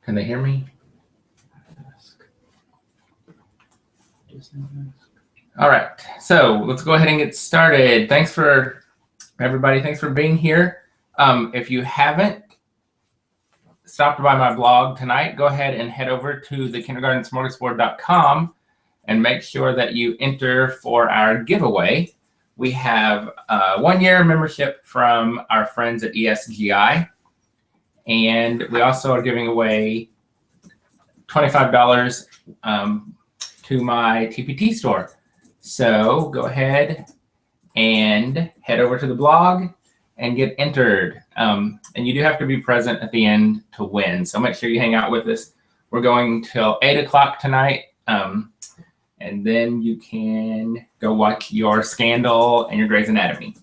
Can they hear me? All right, so let's go ahead and get started. Thanks for everybody. Thanks for being here. If you haven't stopped by my blog tonight, go ahead and head over to the kindergartensmorgasbord.com and make sure that you enter for our giveaway. We have a 1-year membership from our friends at ESGI, and we also are giving away $25 to my TPT store. So go ahead and head over to the blog and get entered. And you do have to be present at the end to win. So make sure you hang out with us. We're going till 8 o'clock tonight. And then you can go watch your Scandal and your Grey's Anatomy.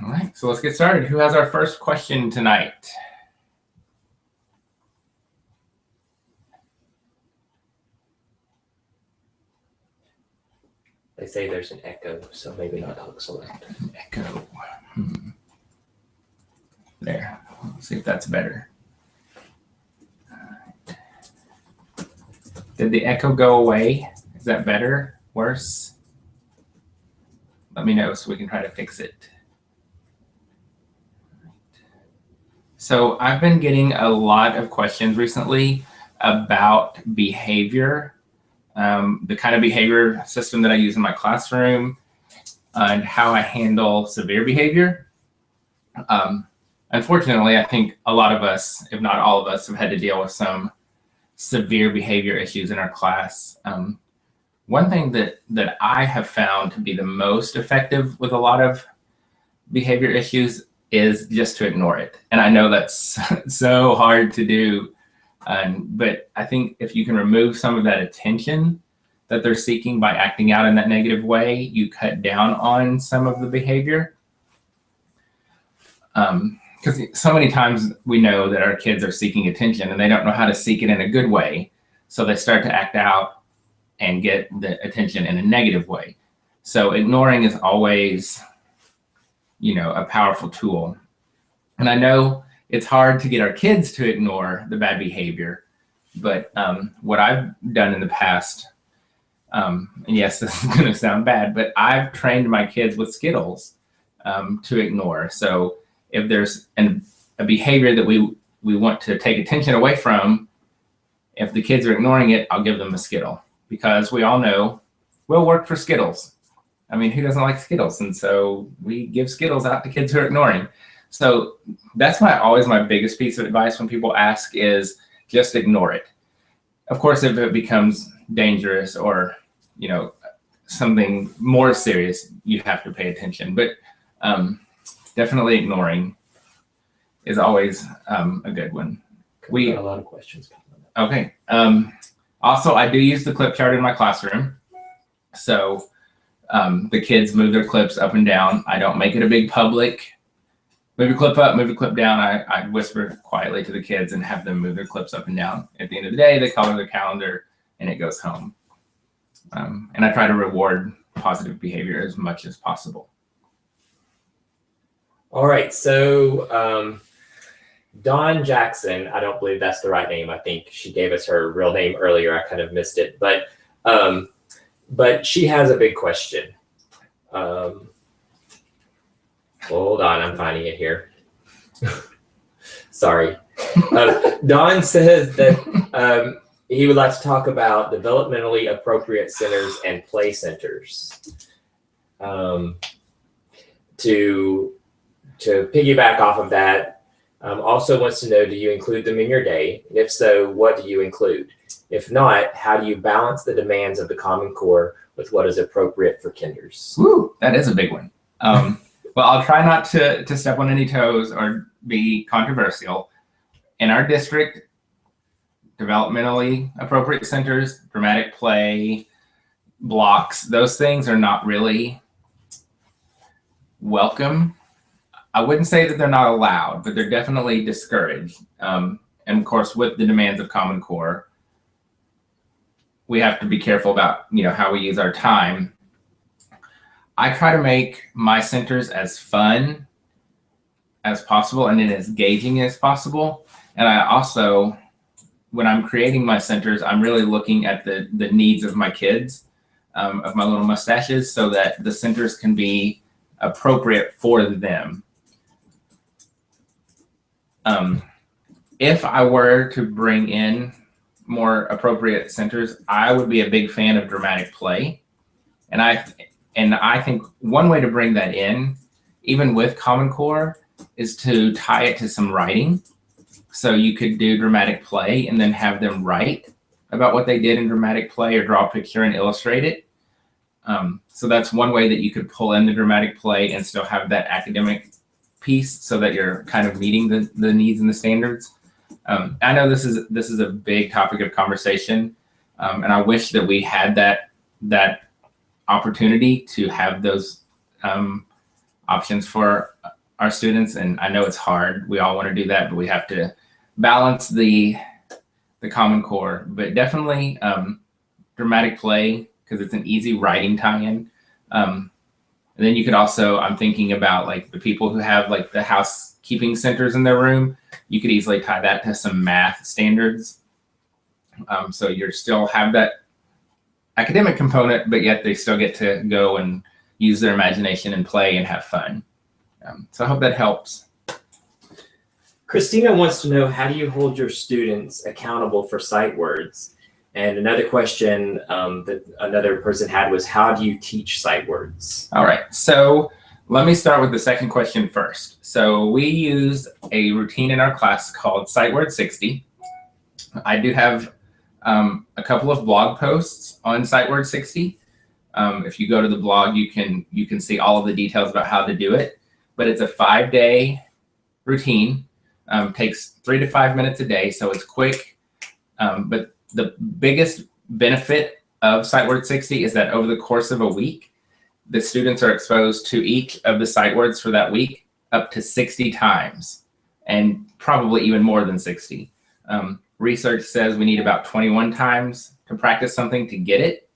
All right, so let's get started. Who has our first question tonight? They say there's an echo, so maybe not Hook Select. Echo. There. Let's see if that's better. Did the echo go away? Is that better? Worse? Let me know so we can try to fix it. So I've been getting a lot of questions recently about behavior, the kind of behavior system that I use in my classroom, and how I handle severe behavior. Unfortunately, I think a lot of us, if not all of us, have had to deal with some severe behavior issues in our class. One thing that I have found to be the most effective with a lot of behavior issues is just to ignore it. And I know that's so hard to do, but I think if you can remove some of that attention that they're seeking by acting out in that negative way, you cut down on some of the behavior. Because so many times we know that our kids are seeking attention and they don't know how to seek it in a good way. So they start to act out and get the attention in a negative way. So ignoring is always, a powerful tool. And I know it's hard to get our kids to ignore the bad behavior, but what I've done in the past, and yes, this is going to sound bad, but I've trained my kids with Skittles to ignore. So if there's a behavior that we want to take attention away from, if the kids are ignoring it, I'll give them a Skittle, because we all know we'll work for Skittles. I mean, who doesn't like Skittles? And so we give Skittles out to kids who are ignoring. So that's always my biggest piece of advice when people ask is just ignore it. Of course, if it becomes dangerous or, something more serious, you have to pay attention. But definitely ignoring is always a good one. We got a lot of questions. Okay. Also, I do use the clip chart in my classroom. So the kids move their clips up and down. I don't make it a big public. Move your clip up, move your clip down. I whisper quietly to the kids and have them move their clips up and down. At the end of the day, they color their calendar and it goes home. And I try to reward positive behavior as much as possible. All right, so Dawn Jackson, I don't believe that's the right name. I think she gave us her real name earlier. I kind of missed it, but she has a big question. Hold on, I'm finding it here. Sorry. Dawn says that he would like to talk about developmentally appropriate centers and play centers. To piggyback off of that, also wants to know, do you include them in your day? And if so, what do you include? If not, how do you balance the demands of the Common Core with what is appropriate for kinders? Woo, that is a big one. Well, I'll try not to step on any toes or be controversial. In our district, developmentally appropriate centers, dramatic play, blocks, those things are not really welcome. I wouldn't say that they're not allowed, but they're definitely discouraged. And of course, with the demands of Common Core, we have to be careful about how we use our time. I try to make my centers as fun as possible and then as engaging as possible. And I also, when I'm creating my centers, I'm really looking at the needs of my kids, of my little mustaches, so that the centers can be appropriate for them. If I were to bring in more appropriate centers, I would be a big fan of dramatic play. And I think one way to bring that in, even with Common Core, is to tie it to some writing. So you could do dramatic play and then have them write about what they did in dramatic play, or draw a picture and illustrate it. So that's one way that you could pull in the dramatic play and still have that academic piece, so that you're kind of meeting the needs and the standards. I know this is a big topic of conversation, and I wish that we had that opportunity to have those options for our students. And I know it's hard. We all want to do that, but we have to balance the Common Core. But definitely dramatic play, because it's an easy writing tie-in. And then you could also, I'm thinking about like the people who have like the housekeeping centers in their room. You could easily tie that to some math standards. So you still have that academic component, but yet they still get to go and use their imagination and play and have fun. So I hope that helps. Christina wants to know, how do you hold your students accountable for sight words? And another question that another person had was, how do you teach sight words? All right, so let me start with the second question first. So we use a routine in our class called Sight Word 60. I do have a couple of blog posts on Sight Word 60. If you go to the blog, you can see all of the details about how to do it. But it's a 5-day routine. Takes 3 to 5 minutes a day, so it's quick. But the biggest benefit of Sight Word 60 is that over the course of a week, the students are exposed to each of the sight words for that week up to 60 times, and probably even more than 60. Research says we need about 21 times to practice something to get it,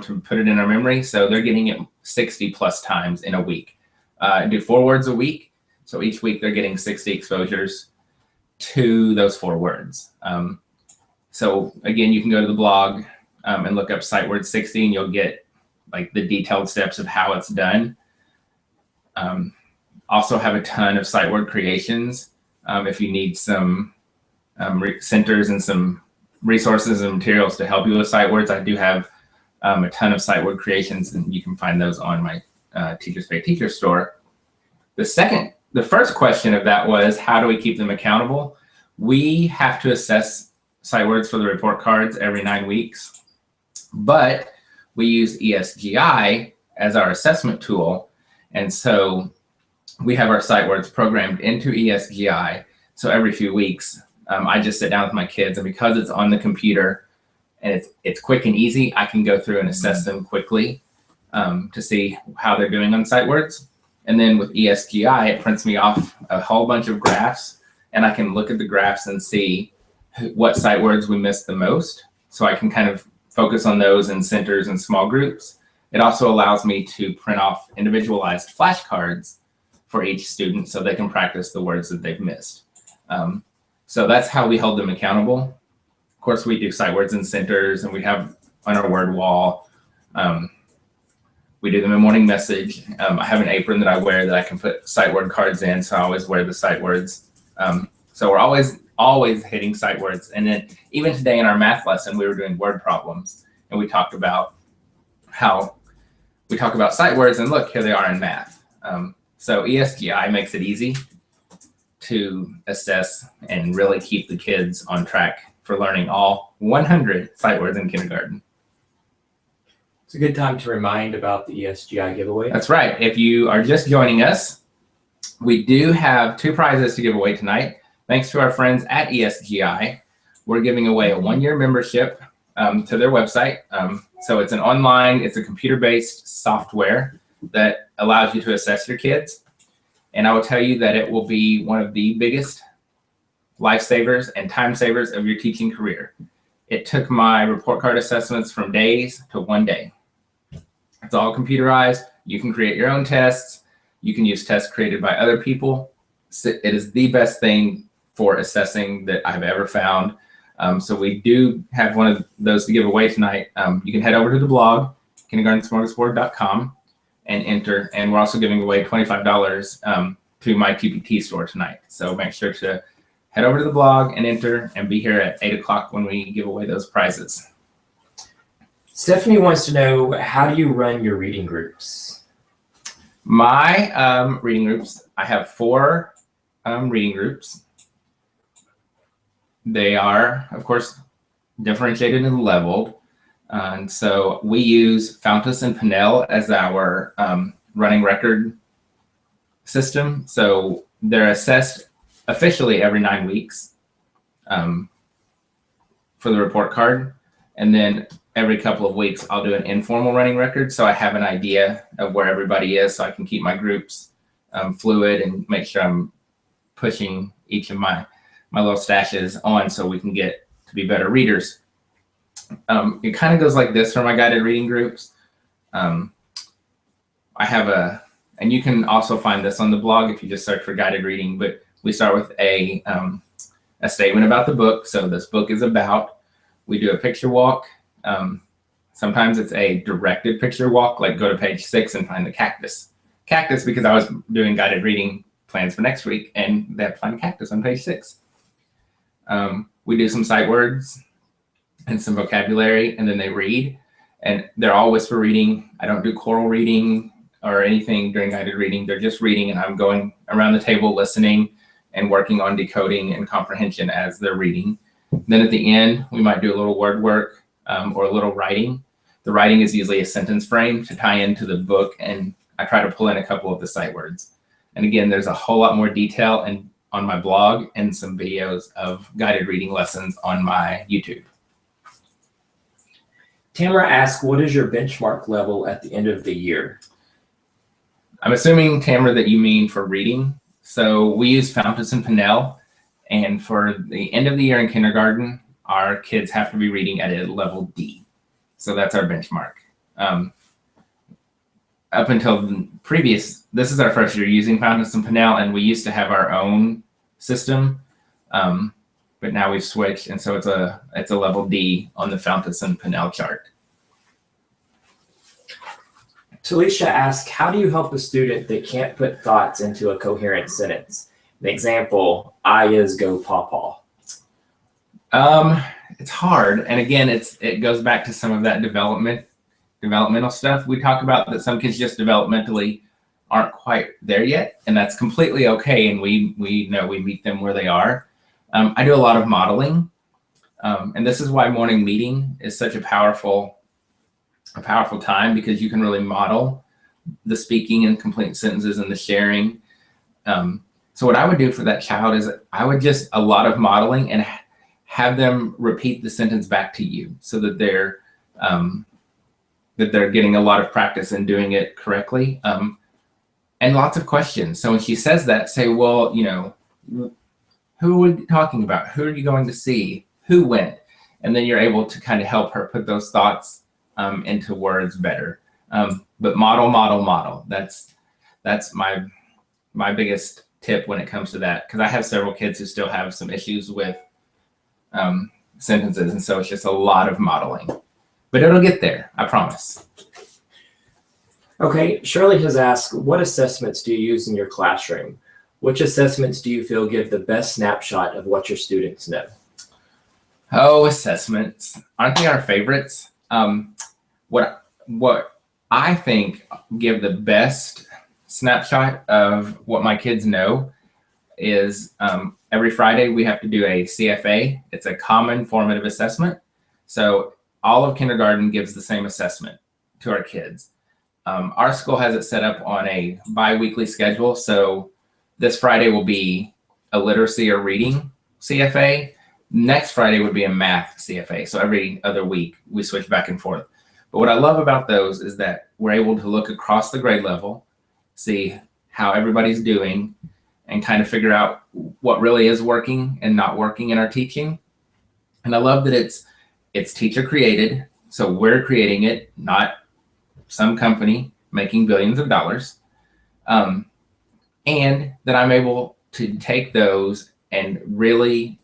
to put it in our memory. So they're getting it 60 plus times in a week. Do 4 words a week. So each week they're getting 60 exposures to those 4 words. So again, you can go to the blog and look up Sight Word 60, and you'll get like the detailed steps of how it's done. Also have a ton of sight word creations. If you need some centers and some resources and materials to help you with sight words, I do have a ton of sight word creations, and you can find those on my Teachers Pay Teacher store. The first question of that was, how do we keep them accountable? We have to assess sight words for the report cards every 9 weeks, but we use ESGI as our assessment tool. And so we have our sight words programmed into ESGI. So every few weeks, I just sit down with my kids, and because it's on the computer and it's quick and easy, I can go through and assess them quickly to see how they're doing on sight words. And then with ESGI, it prints me off a whole bunch of graphs, and I can look at the graphs and see what sight words we missed the most. So I can kind of focus on those in centers and small groups. It also allows me to print off individualized flashcards for each student so they can practice the words that they've missed. So that's how we hold them accountable. Of course, we do sight words in centers, and we have on our word wall. We do them in morning message. I have an apron that I wear that I can put sight word cards in, so I always wear the sight words. So we're always hitting sight words. And then even today in our math lesson, we were doing word problems, and we talked about sight words, and look, here they are in math. So ESGI makes it easy to assess and really keep the kids on track for learning all 100 sight words in kindergarten. It's a good time to remind about the ESGI giveaway. That's right. If you are just joining us, we do have 2 prizes to give away tonight. Thanks to our friends at ESGI, we're giving away a 1-year membership to their website. So it's it's a computer-based software that allows you to assess your kids. And I will tell you that it will be one of the biggest lifesavers and time savers of your teaching career. It took my report card assessments from days to 1 day. It's all computerized. You can create your own tests. You can use tests created by other people. it is the best thing for assessing that I've ever found. So we do have one of those to give away tonight. You can head over to the blog, kindergartensmorgasbord.com, and enter. And we're also giving away $25 to my TPT store tonight. So make sure to head over to the blog and enter and be here at 8 o'clock when we give away those prizes. Stephanie wants to know, how do you run your reading groups? My reading groups, I have 4 reading groups. They are, of course, differentiated and leveled. And so we use Fountas and Pinnell as our running record system. So they're assessed officially every 9 weeks for the report card. And then every couple of weeks, I'll do an informal running record. So I have an idea of where everybody is, so I can keep my groups fluid and make sure I'm pushing each of my little stashes on so we can get to be better readers. It kind of goes like this for my guided reading groups. I have and you can also find this on the blog if you just search for guided reading, but we start with a statement about the book. So this book is about, we do a picture walk. Sometimes it's a directed picture walk, like go to page 6 and find the cactus. Cactus, because I was doing guided reading plans for next week and they have to find a cactus on page 6. We do some sight words and some vocabulary, and then they read, and they're all whisper reading. I don't do choral reading or anything during guided reading. They're just reading, and I'm going around the table listening and working on decoding and comprehension as they're reading. Then at the end, we might do a little word work or a little writing. The writing is usually a sentence frame to tie into the book, and I try to pull in a couple of the sight words. And again, there's a whole lot more detail on my blog and some videos of guided reading lessons on my YouTube. Tamara asks, what is your benchmark level at the end of the year? I'm assuming, Tamara, that you mean for reading. So we use Fountas and Pinnell, and for the end of the year in kindergarten, our kids have to be reading at a level D. So that's our benchmark. Up until previous, this is our first year using Fountas and Pinnell, and we used to have our own system, but now we've switched, and so it's a level D on the Fountas and Pinnell chart. Talisha asks, how do you help a student that can't put thoughts into a coherent sentence? An example, I is go pawpaw. It's hard, and again, it goes back to some of that developmental stuff we talk about, that some kids just developmentally aren't quite there yet, and that's completely okay, and we know we meet them where they are. I do a lot of modeling, and this is why morning meeting is such a powerful time, because you can really model the speaking and complete sentences and the sharing. So what I would do for that child is I would just a lot of modeling and have them repeat the sentence back to you, so that they're getting a lot of practice in doing it correctly. And lots of questions. So when she says that, say, well, who are we talking about? Who are you going to see? Who went? And then you're able to kind of help her put those thoughts into words better. But model. That's my biggest tip when it comes to that, because I have several kids who still have some issues with sentences, and so it's just a lot of modeling. But it'll get there, I promise. Okay, Shirley has asked, what assessments do you use in your classroom? Which assessments do you feel give the best snapshot of what your students know? Oh, assessments. Aren't they our favorites? What I think give the best snapshot of what my kids know is every Friday we have to do a CFA. It's a common formative assessment. So all of kindergarten gives the same assessment to our kids. Our school has it set up on a bi-weekly schedule. So this Friday will be a literacy or reading CFA. Next Friday would be a math CFA. So every other week we switch back and forth. But what I love about those is that we're able to look across the grade level, see how everybody's doing, and kind of figure out what really is working and not working in our teaching. And I love that it's teacher created. So we're creating it, not some company making billions of dollars. And that I'm able to take those and really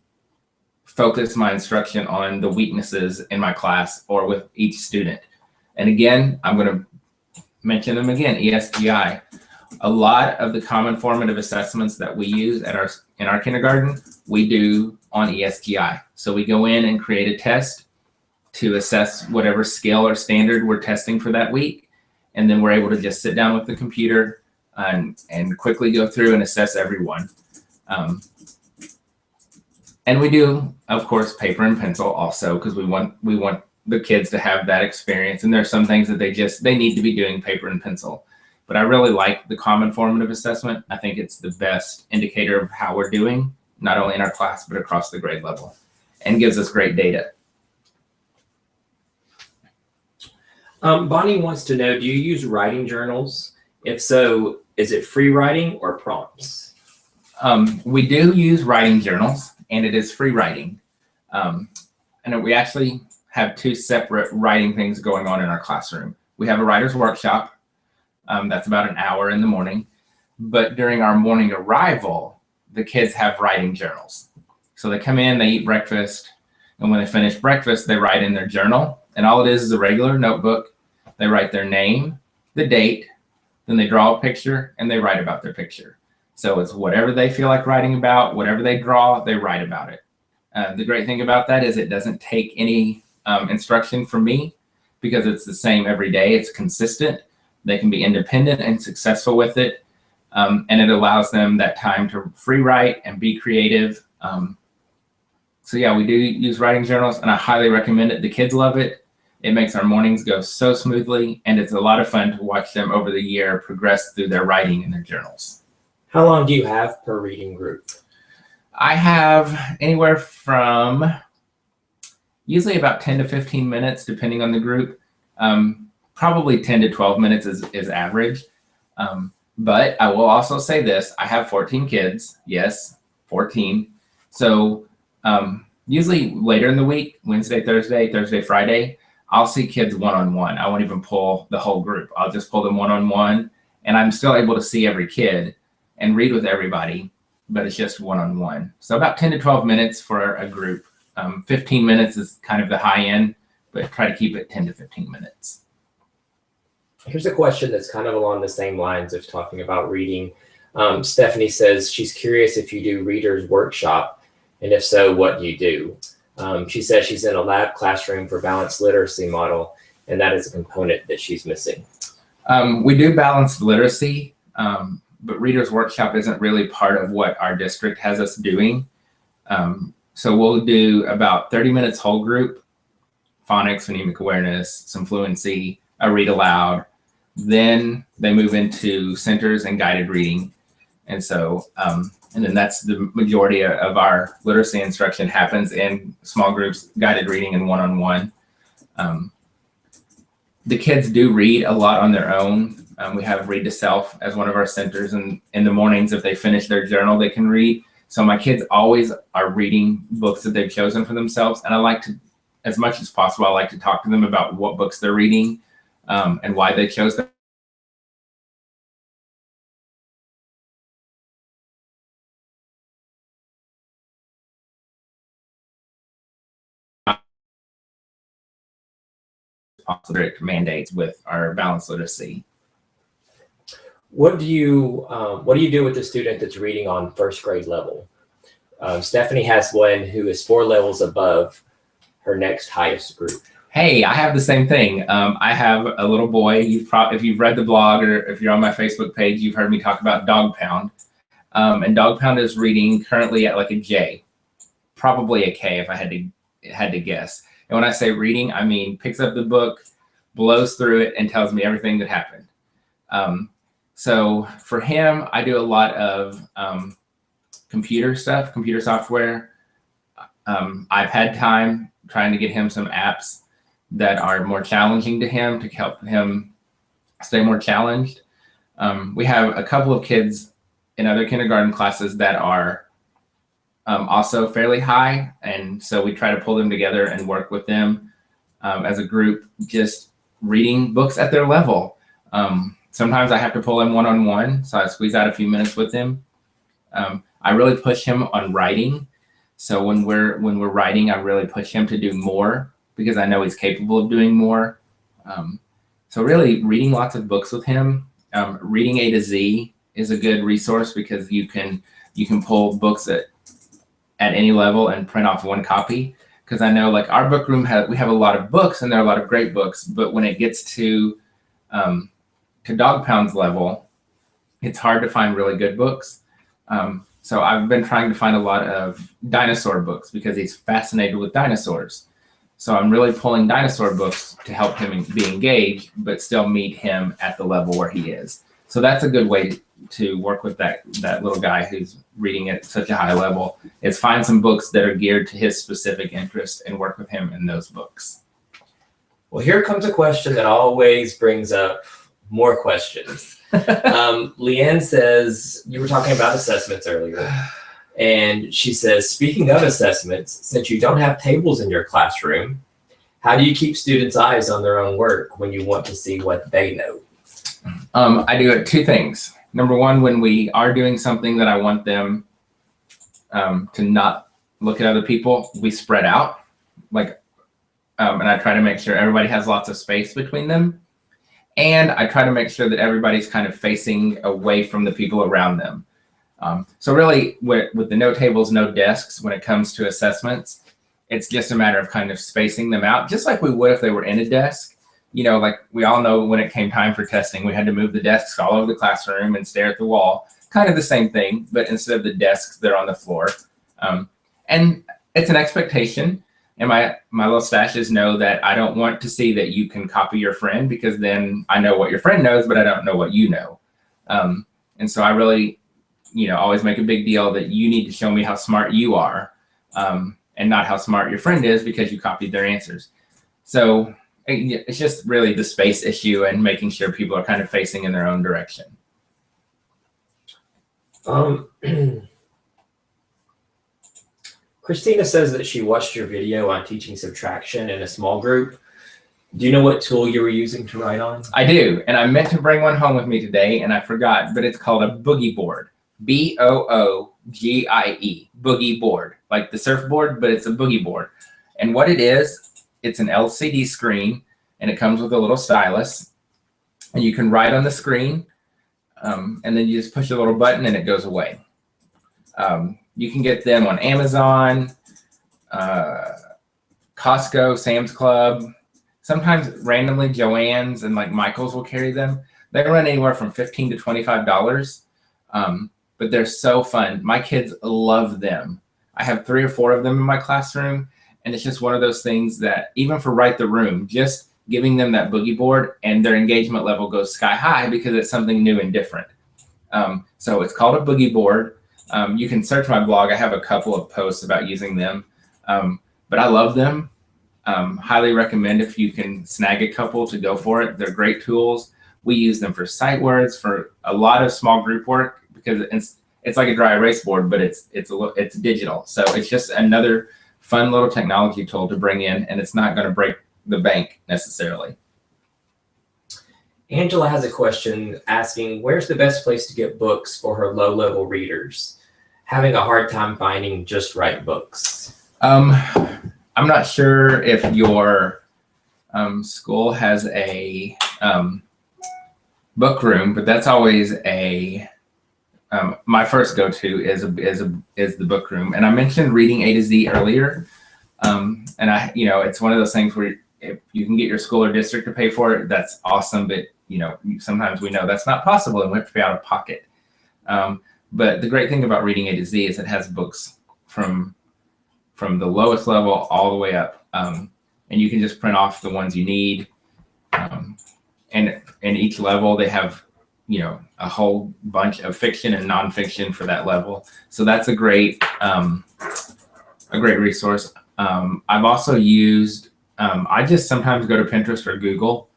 focus my instruction on the weaknesses in my class or with each student. And again, I'm going to mention them again, ESGI. A lot of the common formative assessments that we use in our kindergarten, we do on ESGI. So we go in and create a test to assess whatever skill or standard we're testing for that week. And then we're able to just sit down with the computer and quickly go through and assess everyone. And we do, of course, paper and pencil also, because we want the kids to have that experience. And there's some things that they need to be doing paper and pencil. But I really like the common formative assessment. I think it's the best indicator of how we're doing, not only in our class, but across the grade level, and gives us great data. Bonnie wants to know, do you use writing journals? If so, is it free writing or prompts? We do use writing journals, and it is free writing. And we actually have two separate writing things going on in our classroom. We have a writer's workshop. That's about an hour in the morning. But during our morning arrival, the kids have writing journals. So they come in, they eat breakfast, and when they finish breakfast, they write in their journal. And all it is a regular notebook. They write their name, the date, then they draw a picture, and they write about their picture. So it's whatever they feel like writing about, whatever they draw, they write about it. The great thing about that is it doesn't take any instruction from me, because it's the same every day. It's consistent. They can be independent and successful with it. And it allows them that time to free write and be creative. So yeah, we do use writing journals, and I highly recommend it. The kids love it. It makes our mornings go so smoothly, and it's a lot of fun to watch them over the year progress through their writing in their journals. How long do you have per reading group? I have anywhere from usually about 10 to 15 minutes, depending on the group. Probably 10 to 12 minutes is average. But I will also say this, I have 14 kids. Yes, 14. So usually later in the week, Wednesday, Thursday, Friday, I'll see kids one-on-one. I won't even pull the whole group. I'll just pull them one-on-one, and I'm still able to see every kid and read with everybody, but it's just one-on-one. So about 10 to 12 minutes for a group. 15 minutes is kind of the high end, but try to keep it 10 to 15 minutes. Here's a question that's kind of along the same lines of talking about reading. Stephanie says she's curious if you do reader's workshop, and if so, what do you do? She says she's in a lab classroom for balanced literacy model, and that is a component that she's missing. We do balanced literacy, but reader's workshop isn't really part of what our district has us doing. So we'll do about 30 minutes whole group, phonics, phonemic awareness, some fluency, a read aloud. Then they move into centers and guided reading. And so, and then that's the majority of our literacy instruction happens in small groups, guided reading, and one-on-one. The kids do read a lot on their own. We have Read to Self as one of our centers, and in the mornings, if they finish their journal, they can read. So my kids always are reading books that they've chosen for themselves. And I like to, as much as possible, I like to talk to them about what books they're reading and why they chose them. Strict mandates with our balanced literacy. What do you do with the student that's reading on first grade level? Stephanie has one who is 4 levels above her next highest group. Hey, I have the same thing. I have a little boy. If you've read the blog or if you're on my Facebook page, you've heard me talk about Dog Pound. And Dog Pound is reading currently at like a J, probably a K if I had to guess. And when I say reading, I mean picks up the book, blows through it, and tells me everything that happened. So for him, I do a lot of computer stuff, computer software. I've had time trying to get him some apps that are more challenging to him to help him stay more challenged. We have a couple of kids in other kindergarten classes that are also fairly high, and so we try to pull them together and work with them as a group, just reading books at their level. Sometimes I have to pull them one-on-one, so I squeeze out a few minutes with them. I really push him on writing. So when we're writing, I really push him to do more because I know he's capable of doing more. So really reading lots of books with him. Reading A to Z is a good resource because you can pull books at any level and print off one copy. Because I know like our book room we have a lot of books and there are a lot of great books, but when it gets to Dog Pound's level, it's hard to find really good books. So I've been trying to find a lot of dinosaur books because he's fascinated with dinosaurs. So I'm really pulling dinosaur books to help him be engaged, but still meet him at the level where he is. So that's a good way to work with that little guy who's reading at such a high level, is find some books that are geared to his specific interest and work with him in those books. Well, here comes a question that always brings up more questions. Leanne says, you were talking about assessments earlier, and she says, speaking of assessments, since you don't have tables in your classroom, how do you keep students' eyes on their own work when you want to see what they know? I do two things. Number one, when we are doing something that I want them to not look at other people, we spread out, and I try to make sure everybody has lots of space between them. And I try to make sure that everybody's kind of facing away from the people around them. So really, with the no tables, no desks, when it comes to assessments, it's just a matter of kind of spacing them out, just like we would if they were in a desk. You know, like we all know when it came time for testing, we had to move the desks all over the classroom and stare at the wall. Kind of the same thing, but instead of the desks, they're on the floor. And it's an expectation. And my little stashes know that I don't want to see that you can copy your friend, because then I know what your friend knows, but I don't know what you know. And so I really, always make a big deal that you need to show me how smart you are, and not how smart your friend is because you copied their answers. So it's just really the space issue and making sure people are kind of facing in their own direction. Christina says that she watched your video on teaching subtraction in a small group. Do you know what tool you were using to write on? I do, and I meant to bring one home with me today, and I forgot, but it's called a boogie board. Boogie, boogie board, like the surfboard, but it's a boogie board. And what it is, it's an LCD screen, and it comes with a little stylus, and you can write on the screen, and then you just push a little button and it goes away. You can get them on Amazon, Costco, Sam's Club. Sometimes randomly Joann's and like Michael's will carry them. They run anywhere from $15 to $25, but they're so fun. My kids love them. I have 3 or 4 of them in my classroom, and it's just one of those things that even for Write the Room, just giving them that boogie board and their engagement level goes sky high because it's something new and different. So it's called a boogie board. You can search my blog. I have a couple of posts about using them, but I love them. Highly recommend if you can snag a couple to go for it. They're great tools. We use them for sight words, for a lot of small group work, because it's like a dry erase board, but it's digital. So it's just another fun little technology tool to bring in, and it's not going to break the bank necessarily. Angela has a question asking, where's the best place to get books for her low-level readers? Having a hard time finding just right books. I'm not sure if your school has a book room, but that's always my first go-to is the book room. And I mentioned reading A to Z earlier, and it's one of those things where if you can get your school or district to pay for it, that's awesome. But sometimes we know that's not possible, and we have to pay out of pocket. But the great thing about reading A to Z is it has books from the lowest level all the way up, and you can just print off the ones you need. And in each level, they have a whole bunch of fiction and nonfiction for that level. So that's a great resource. I've also used. I just sometimes go to Pinterest or Google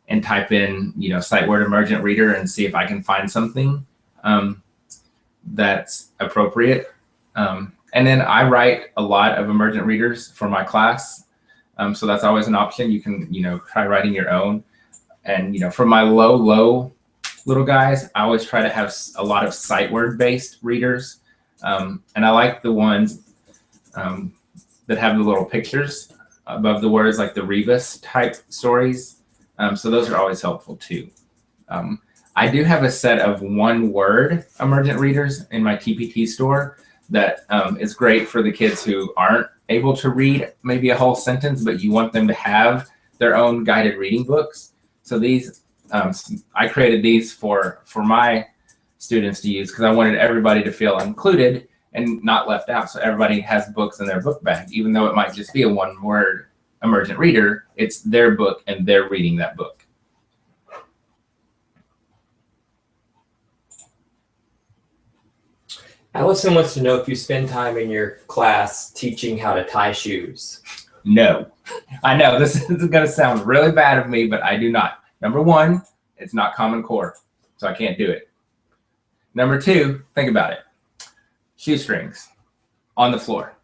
and type in, sight word emergent reader and see if I can find something that's appropriate. And then I write a lot of emergent readers for my class. So that's always an option. You can, try writing your own. And, for my low little guys, I always try to have a lot of sight word based readers. And I like the ones that have the little pictures above the words, like the Rebus type stories. So those are always helpful too. I do have a set of one-word emergent readers in my TPT store that is great for the kids who aren't able to read maybe a whole sentence, but you want them to have their own guided reading books. So these, I created these for my students to use because I wanted everybody to feel included and not left out. So everybody has books in their book bag, even though it might just be a one-word emergent reader, it's their book and they're reading that book. Allison wants to know if you spend time in your class teaching how to tie shoes. No. I know this is going to sound really bad of me, but I do not. Number one, it's not Common Core, so I can't do it. Number two, think about it. Shoestrings on the floor,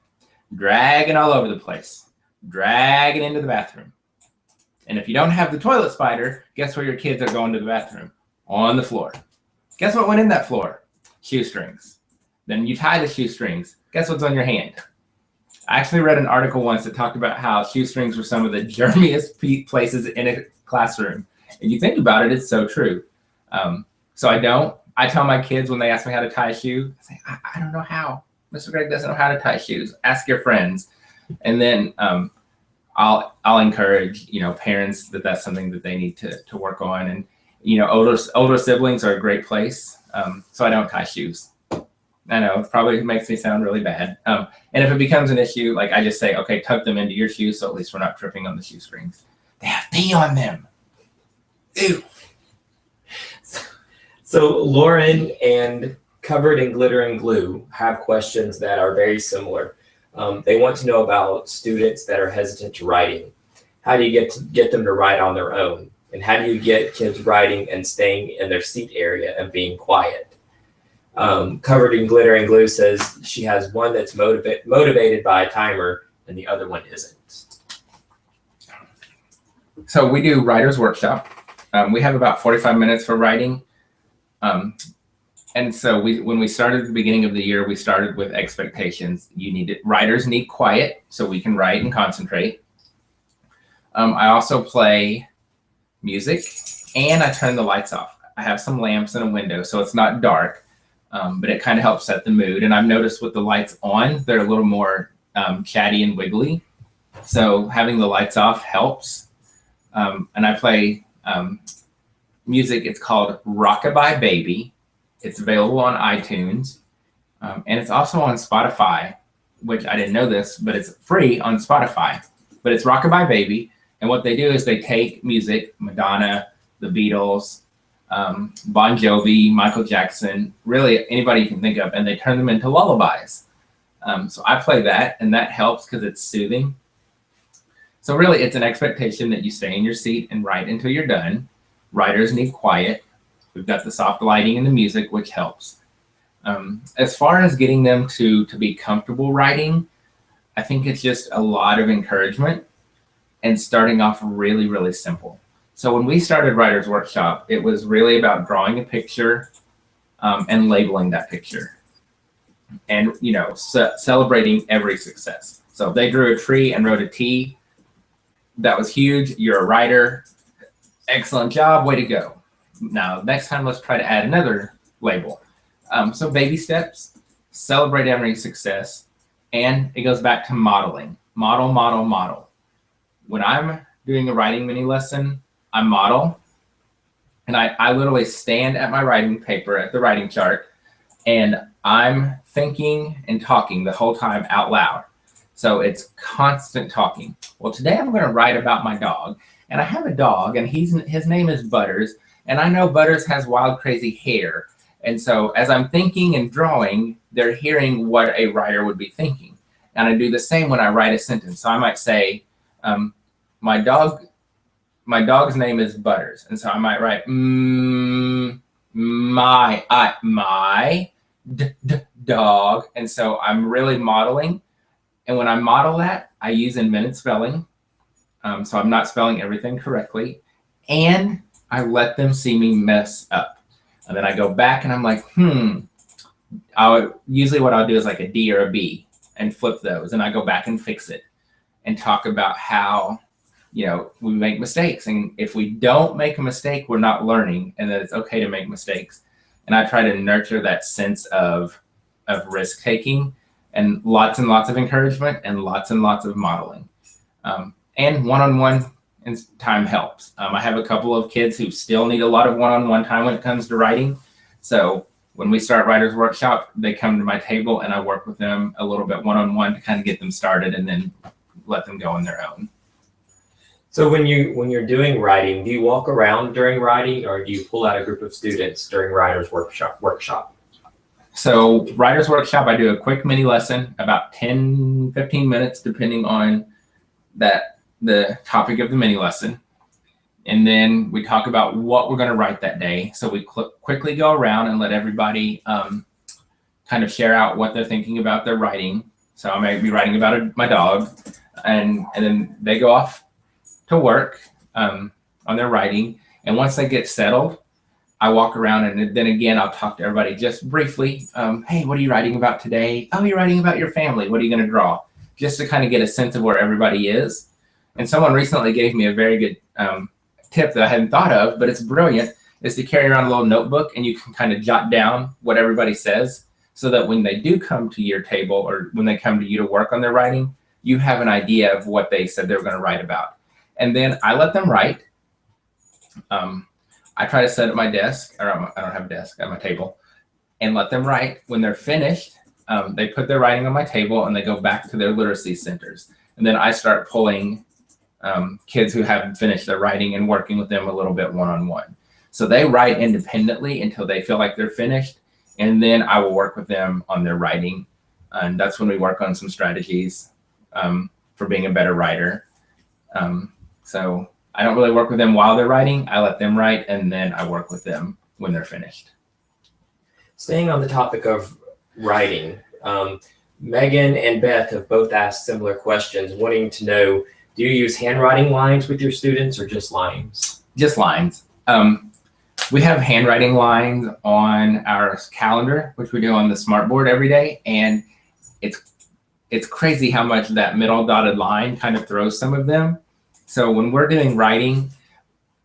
dragging all over the place, dragging into the bathroom. And if you don't have the toilet spider, guess where your kids are going to the bathroom? On the floor. Guess what went in that floor? Shoestrings. Then you tie the shoestrings. Guess what's on your hand? I actually read an article once that talked about how shoestrings were some of the germiest places in a classroom. And you think about it, it's so true. So I tell my kids when they ask me how to tie a shoe, I say, I don't know how. Mr. Greg doesn't know how to tie shoes. Ask your friends. And then I'll encourage, parents that that's something that they need to work on. And, older siblings are a great place. So I don't tie shoes. I know it probably makes me sound really bad. And if it becomes an issue, like I just say, okay, tuck them into your shoes. So at least we're not tripping on the shoestrings. They have pee on them. Ew. So Lauren and Covered in Glitter and Glue have questions that are very similar. They want to know about students that are hesitant to writing. How do you get them to write on their own? And how do you get kids writing and staying in their seat area and being quiet? Covered in Glitter and Glue says she has one that's motivated by a timer and the other one isn't. So we do writer's workshop. We have about 45 minutes for writing. And so when we started at the beginning of the year, we started with expectations. Writers need quiet so we can write and concentrate. I also play music and I turn the lights off. I have some lamps and a window, so it's not dark. But it kind of helps set the mood. And I've noticed with the lights on, they're a little more chatty and wiggly. So having the lights off helps. And I play music. It's called Rockabye Baby. It's available on iTunes. And it's also on Spotify, which I didn't know this, but it's free on Spotify. But it's Rockabye Baby. And what they do is they take music, Madonna, the Beatles, Bon Jovi, Michael Jackson, really anybody you can think of, and they turn them into lullabies. So I play that, and that helps because it's soothing. So really, it's an expectation that you stay in your seat and write until you're done. Writers need quiet. We've got the soft lighting and the music, which helps. As far as getting them to be comfortable writing, I think it's just a lot of encouragement and starting off really, really simple. So when we started Writer's Workshop, it was really about drawing a picture and labeling that picture and, celebrating every success. So if they drew a tree and wrote a T, that was huge. You're a writer. Excellent job. Way to go. Now, next time, let's try to add another label. So baby steps, celebrate every success, and it goes back to modeling. Model, model, model. When I'm doing a writing mini lesson, I model, and I literally stand at my writing paper at the writing chart, and I'm thinking and talking the whole time out loud. So it's constant talking. Well, today I'm going to write about my dog, and I have a dog, and his name is Butters, and I know Butters has wild, crazy hair. And so as I'm thinking and drawing, they're hearing what a writer would be thinking. And I do the same when I write a sentence. So I might say, my dog's name is Butters. And so I might write, my dog. And so I'm really modeling. And when I model that, I use invented spelling. So I'm not spelling everything correctly. And I let them see me mess up. And then I go back and I'm like, usually what I'll do is like a D or a B and flip those, and I go back and fix it and talk about how, we make mistakes. And if we don't make a mistake, we're not learning, and that it's okay to make mistakes. And I try to nurture that sense of risk taking, and lots of encouragement, and lots of modeling. And one-on-one time helps. I have a couple of kids who still need a lot of one-on-one time when it comes to writing. So when we start Writer's Workshop, they come to my table and I work with them a little bit one-on-one to kind of get them started and then let them go on their own. So when you're doing writing, do you walk around during writing, or do you pull out a group of students during Writer's Workshop? So Writer's Workshop, I do a quick mini lesson, about 10, 15 minutes, depending on the topic of the mini lesson. And then we talk about what we're going to write that day. So we quickly go around and let everybody kind of share out what they're thinking about their writing. So I may be writing about my dog, and then they go off to work on their writing. And once they get settled, I walk around, and then again, I'll talk to everybody just briefly. Hey, what are you writing about today? Oh, you're writing about your family. What are you going to draw? Just to kind of get a sense of where everybody is. And someone recently gave me a very good tip that I hadn't thought of, but it's brilliant, is to carry around a little notebook, and you can kind of jot down what everybody says, so that when they do come to your table, or when they come to you to work on their writing, you have an idea of what they said they were going to write about. And then I let them write. I try to set at my desk, or I don't have a desk, at my table, and let them write. When they're finished, they put their writing on my table and they go back to their literacy centers. And then I start pulling kids who haven't finished their writing and working with them a little bit one-on-one. So they write independently until they feel like they're finished, and then I will work with them on their writing. And that's when we work on some strategies for being a better writer. So I don't really work with them while they're writing. I let them write, and then I work with them when they're finished. Staying on the topic of writing, Megan and Beth have both asked similar questions, wanting to know, do you use handwriting lines with your students, or just lines? Just lines. We have handwriting lines on our calendar, which we do on the smartboard every day. And it's crazy how much that middle dotted line kind of throws some of them. So when we're doing writing,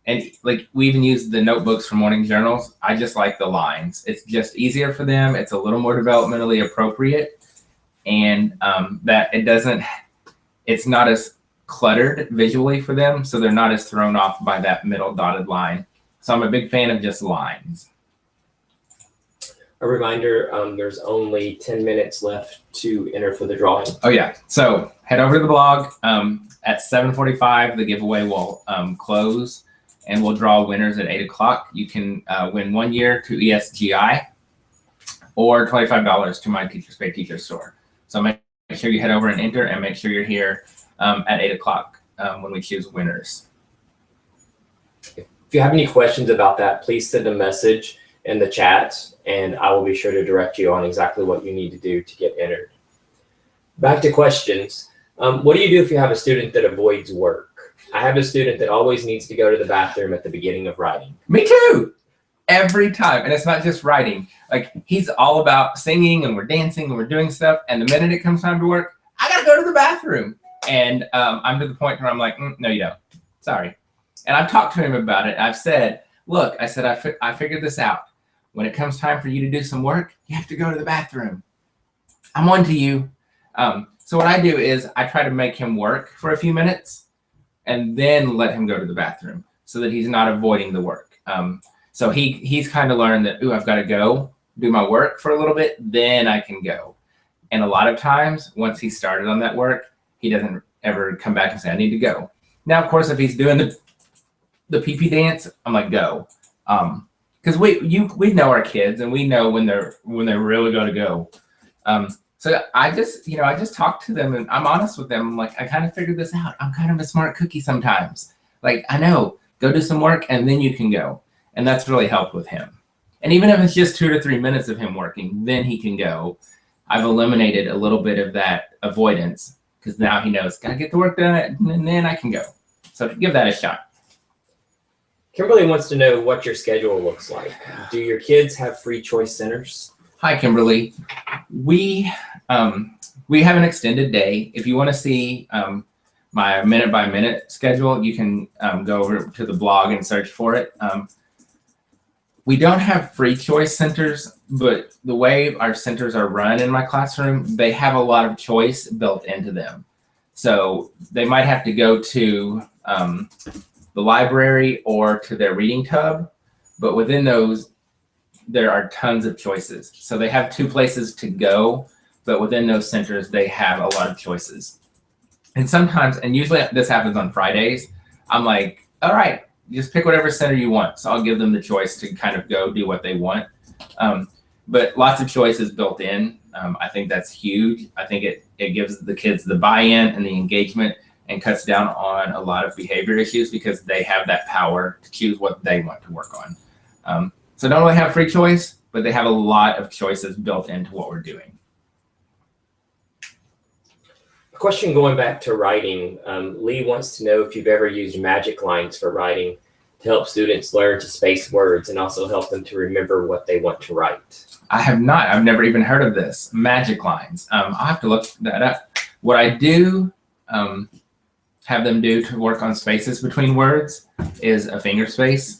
and like we even use the notebooks for morning journals, I just like the lines. It's just easier for them. It's a little more developmentally appropriate, and that it's not as cluttered visually for them, so they're not as thrown off by that middle dotted line. So I'm a big fan of just lines. A reminder, there's only 10 minutes left to enter for the drawing. Oh yeah, so head over to the blog. At 7:45, the giveaway will close, and we'll draw winners at 8 o'clock. You can win 1 year to ESGI or $25 to my Teachers Pay Teachers store. So make sure you head over and enter, and make sure you're here at 8 o'clock when we choose winners. If you have any questions about that, please send a message in the chat, and I will be sure to direct you on exactly what you need to do to get entered. Back to questions. What do you do if you have a student that avoids work? I have a student that always needs to go to the bathroom at the beginning of writing. Me too. Every time. And it's not just writing. Like, he's all about singing, and we're dancing, and we're doing stuff. And the minute it comes time to work, I got to go to the bathroom. And I'm to the point where I'm like, no, you don't. Sorry. And I've talked to him about it. I've said, look, I figured this out. When it comes time for you to do some work, you have to go to the bathroom. I'm on to you. So what I do is I try to make him work for a few minutes and then let him go to the bathroom, so that he's not avoiding the work. So he's kind of learned that, I've got to go do my work for a little bit, then I can go. And a lot of times, once he started on that work, he doesn't ever come back and say, I need to go. Now, of course, if he's doing the pee-pee dance, I'm like, go. Because we know our kids, and we know when they're really going to go. So I just talk to them, and I'm honest with them. I'm like, I kind of figured this out. I'm kind of a smart cookie sometimes. Like, I know, go do some work, and then you can go. And that's really helped with him. And even if it's just 2 to 3 minutes of him working, then he can go. I've eliminated a little bit of that avoidance, because now he knows, gotta get the work done, and then I can go. So give that a shot. Kimberly wants to know what your schedule looks like. Do your kids have free choice centers? Hi, Kimberly. We have an extended day. If you want to see my minute by minute schedule, you can go over to the blog and search for it. We don't have free choice centers, but the way our centers are run in my classroom, they have a lot of choice built into them. So they might have to go to the library or to their reading tub, but within those, there are tons of choices. So they have 2 places to go, but within those centers, they have a lot of choices. And sometimes, and usually this happens on Fridays, I'm like, all right, just pick whatever center you want. So I'll give them the choice to kind of go do what they want. But lots of choices built in. I think that's huge. I think it gives the kids the buy-in and the engagement and cuts down on a lot of behavior issues because they have that power to choose what they want to work on. So not only have free choice, but they have a lot of choices built into what we're doing. A question going back to writing. Lee wants to know if you've ever used magic lines for writing to help students learn to space words and also help them to remember what they want to write. I have not. I've never even heard of this. Magic lines. I'll have to look that up. What I do have them do to work on spaces between words is a finger space.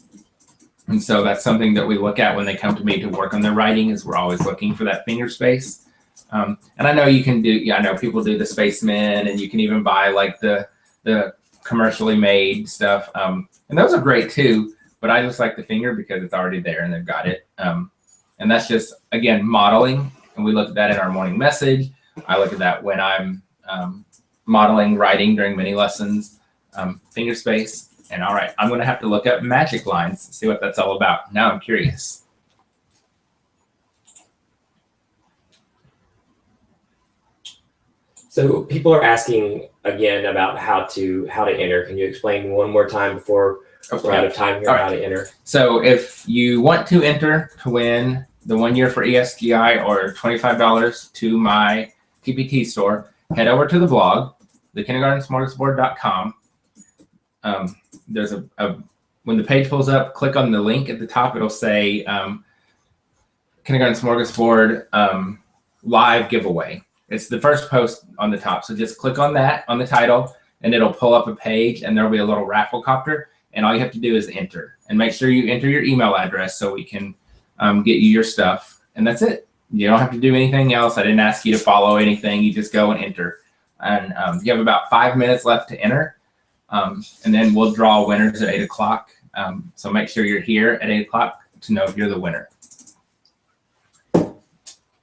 And so that's something that we look at when they come to me to work on their writing, is we're always looking for that finger space. And I know you can do, yeah, I know people do the spacemen, and you can even buy like the commercially made stuff. And those are great too, but I just like the finger because it's already there and they've got it. And that's just, again, modeling. And we look at that in our morning message. I look at that when I'm modeling writing during mini lessons, finger space. And all right, I'm going to have to look up magic lines, see what that's all about. Now I'm curious. So people are asking again about how to enter. Can you explain one more time before we're out of time here, how to enter? So if you want to enter to win the 1 year for ESGI or $25 to my TPT store, head over to the blog, thekindergartensmorgasbord.com. There's when the page pulls up, click on the link at the top. It'll say Kindergarten Smorgasbord live giveaway. It's the first post on the top. So just click on that on the title and it'll pull up a page and there'll be a little raffle copter. And all you have to do is enter, and make sure you enter your email address so we can get you your stuff. And that's it. You don't have to do anything else. I didn't ask you to follow anything. You just go and enter. And you have about 5 minutes left to enter. And then we'll draw winners at 8 o'clock. So make sure you're here at 8 o'clock to know if you're the winner.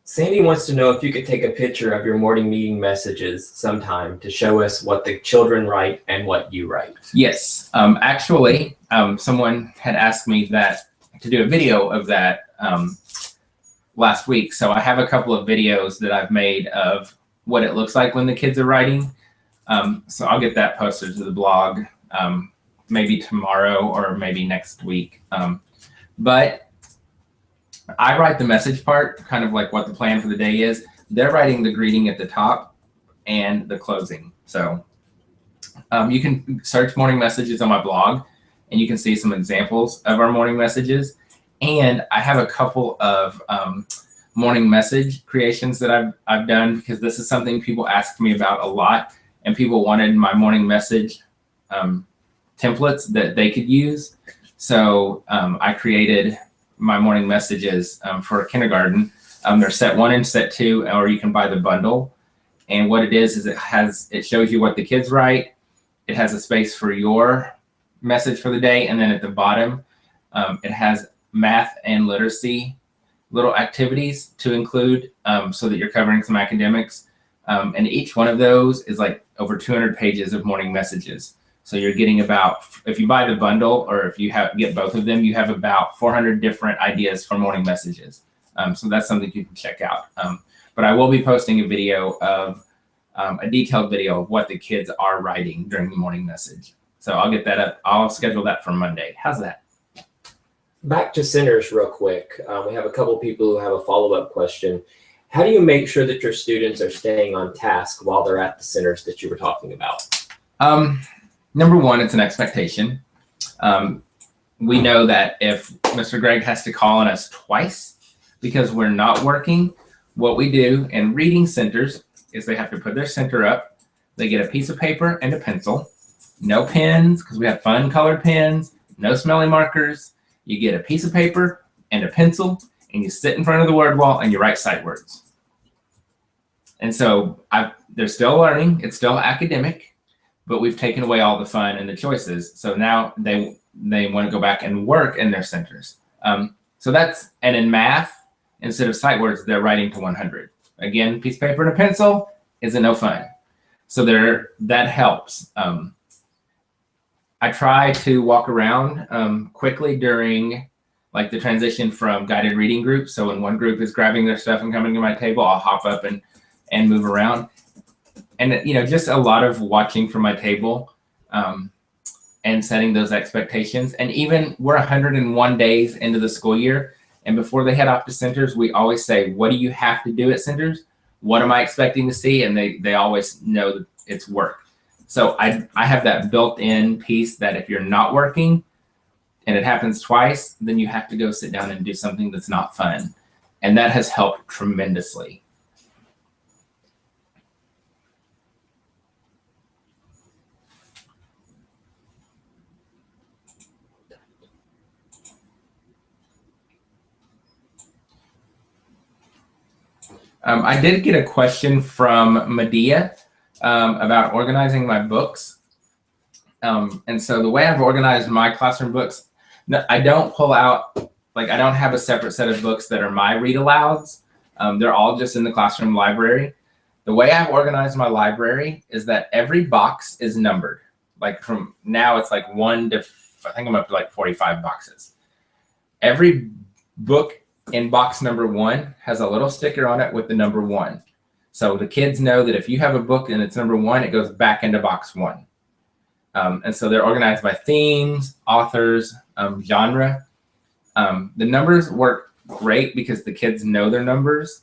Sandy wants to know if you could take a picture of your morning meeting messages sometime to show us what the children write and what you write. Yes. Actually, someone had asked me that to do a video of that last week. So I have a couple of videos that I've made of what it looks like when the kids are writing. So I'll get that posted to the blog maybe tomorrow or maybe next week. But I write the message part, kind of like what the plan for the day is. They're writing the greeting at the top and the closing. So you can search morning messages on my blog and you can see some examples of our morning messages. And I have a couple of morning message creations that I've done because this is something people ask me about a lot, and people wanted my morning message templates that they could use. So I created my morning messages for kindergarten. They're set 1 and set 2, or you can buy the bundle. And what it is it shows you what the kids write. It has a space for your message for the day, and then at the bottom, it has math and literacy little activities to include so that you're covering some academics. And each one of those is like over 200 pages of morning messages. So you're getting about, if you buy the bundle or if you get both of them, you have about 400 different ideas for morning messages. So that's something you can check out. But I will be posting a video of a detailed video of what the kids are writing during the morning message. So I'll get that up. I'll schedule that for Monday. How's that? Back to centers real quick. We have a couple of people who have a follow-up question. How do you make sure that your students are staying on task while they're at the centers that you were talking about? Number one, it's an expectation. We know that if Mr. Gregg has to call on us twice, because we're not working, what we do in reading centers is they have to put their center up. They get a piece of paper and a pencil, no pens, because we have fun colored pens, no smelly markers. You get a piece of paper and a pencil, and you sit in front of the word wall and you write sight words. And so they're still learning. It's still academic, but we've taken away all the fun and the choices. So now they want to go back and work in their centers. So that's, and in math, instead of sight words, they're writing to 100. Again, piece of paper and a pencil isn't no fun. So that helps. I try to walk around quickly during like the transition from guided reading groups. So when one group is grabbing their stuff and coming to my table, I'll hop up and move around. And, you know, just a lot of watching from my table and setting those expectations. And even we're 101 days into the school year. And before they head off to centers, we always say, what do you have to do at centers? What am I expecting to see? And they always know that it's work. So I have that built-in piece that if you're not working and it happens twice, then you have to go sit down and do something that's not fun. And that has helped tremendously. I did get a question from Medea about organizing my books. And so the way I've organized my classroom books, I don't pull out, like I don't have a separate set of books that are my read alouds. They're all just in the classroom library. The way I've organized my library is that every box is numbered. Like from now it's like 1 to, I think I'm up to like 45 boxes. Every book in box number 1 has a little sticker on it with the number 1. So the kids know that if you have a book and it's number 1, it goes back into box 1. And so they're organized by themes, authors, genre. The numbers work great because the kids know their numbers,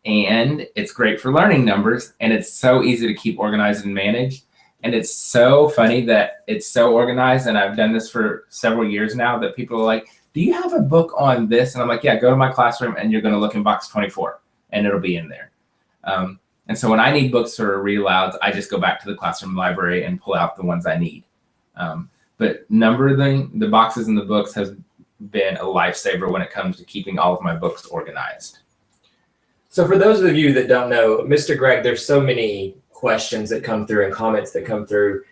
and it's great for learning numbers, and it's so easy to keep organized and managed. And it's so funny that it's so organized, and I've done this for several years now, that people are like, do you have a book on this? And I'm like, yeah, go to my classroom and you're going to look in box 24 and it'll be in there. And so when I need books for read alouds, I just go back to the classroom library and pull out the ones I need. But numbering the boxes in the books has been a lifesaver when it comes to keeping all of my books organized. So for those of you that don't know, Mr. Greg, there's so many questions that come through and comments that come through.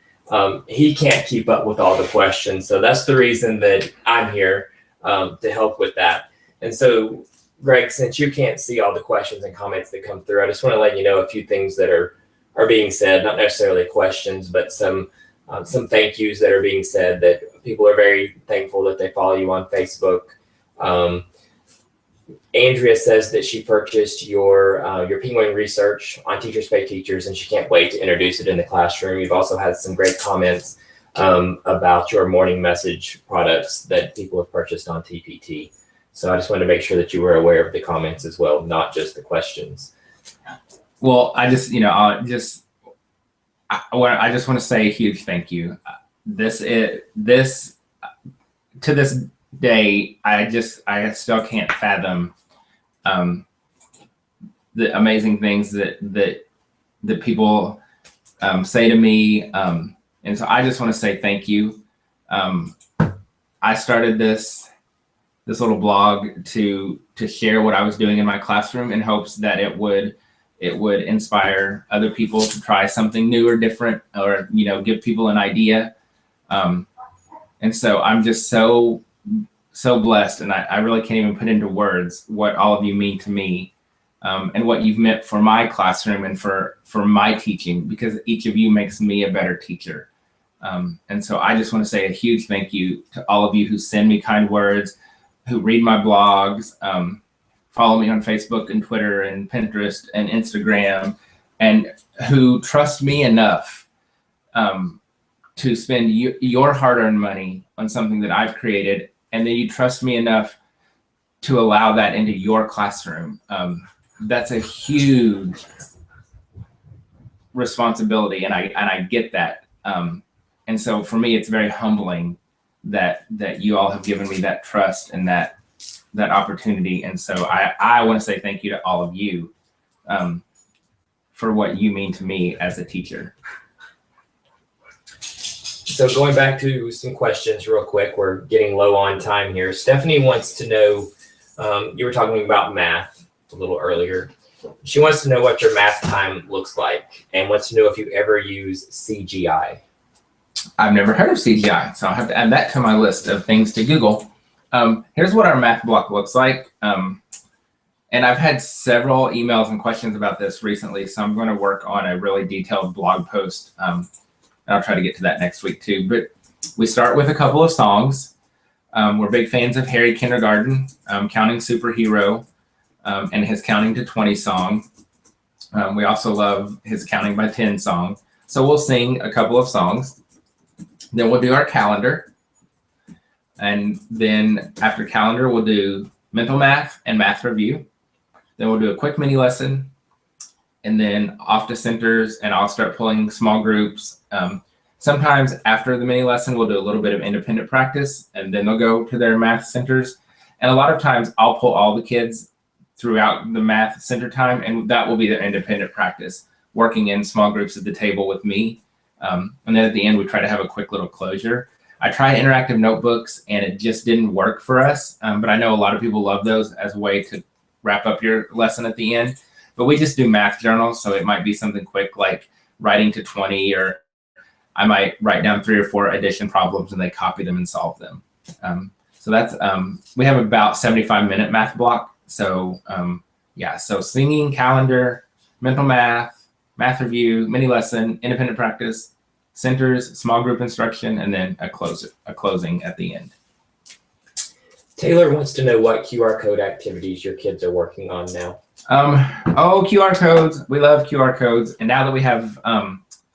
He can't keep up with all the questions. So that's the reason that I'm here to help with that. And so, Greg, since you can't see all the questions and comments that come through, I just want to let you know a few things that are being said, not necessarily questions, but some thank yous that are being said, that people are very thankful that they follow you on Facebook. Andrea says that she purchased your penguin research on Teachers Pay Teachers, and she can't wait to introduce it in the classroom. You've also had some great comments about your morning message products that people have purchased on TPT. So I just wanted to make sure that you were aware of the comments as well, not just the questions. Well, I just want to say a huge thank you. To this day, I still can't fathom the amazing things that people say to me. And so I just want to say thank you. I started this little blog to share what I was doing in my classroom in hopes that it would inspire other people to try something new or different, or, you know, give people an idea. And so I'm just so blessed, and I really can't even put into words what all of you mean to me, and what you've meant for my classroom and for my teaching, because each of you makes me a better teacher. And so I just want to say a huge thank you to all of you who send me kind words, who read my blogs, follow me on Facebook and Twitter and Pinterest and Instagram, and who trust me enough to spend your hard-earned money on something that I've created, and then you trust me enough to allow that into your classroom. That's a huge responsibility, and I get that. And so for me, it's very humbling that you all have given me that trust and that that opportunity. And so I want to say thank you to all of you for what you mean to me as a teacher. So going back to some questions real quick, we're getting low on time here. Stephanie wants to know, you were talking about math a little earlier. She wants to know what your math time looks like and wants to know if you ever use CGI. I've never heard of CGI, so I'll have to add that to my list of things to Google. Here's what our math block looks like. And I've had several emails and questions about this recently, so I'm going to work on a really detailed blog post. I'll try to get to that next week too. But we start with a couple of songs. We're big fans of Harry Kindergarten, Counting Superhero, and his Counting to 20 song. We also love his Counting by 10 song. So we'll sing a couple of songs. Then we'll do our calendar. And then after calendar, we'll do mental math and math review. Then we'll do a quick mini lesson. And then off to centers, and I'll start pulling small groups. Sometimes after the mini lesson, we'll do a little bit of independent practice, and then they'll go to their math centers. And a lot of times I'll pull all the kids throughout the math center time, and that will be their independent practice, working in small groups at the table with me. And then at the end, we try to have a quick little closure. I tried interactive notebooks, and it just didn't work for us. But I know a lot of people love those as a way to wrap up your lesson at the end. But we just do math journals, so it might be something quick like writing to 20, or I might write down 3 or 4 addition problems and they copy them and solve them. So that's, we have about 75-minute math block. So yeah, so singing, calendar, mental math, math review, mini lesson, independent practice, centers, small group instruction, and then a closing at the end. Taylor wants to know what QR code activities your kids are working on now. QR codes. We love QR codes. And now that we have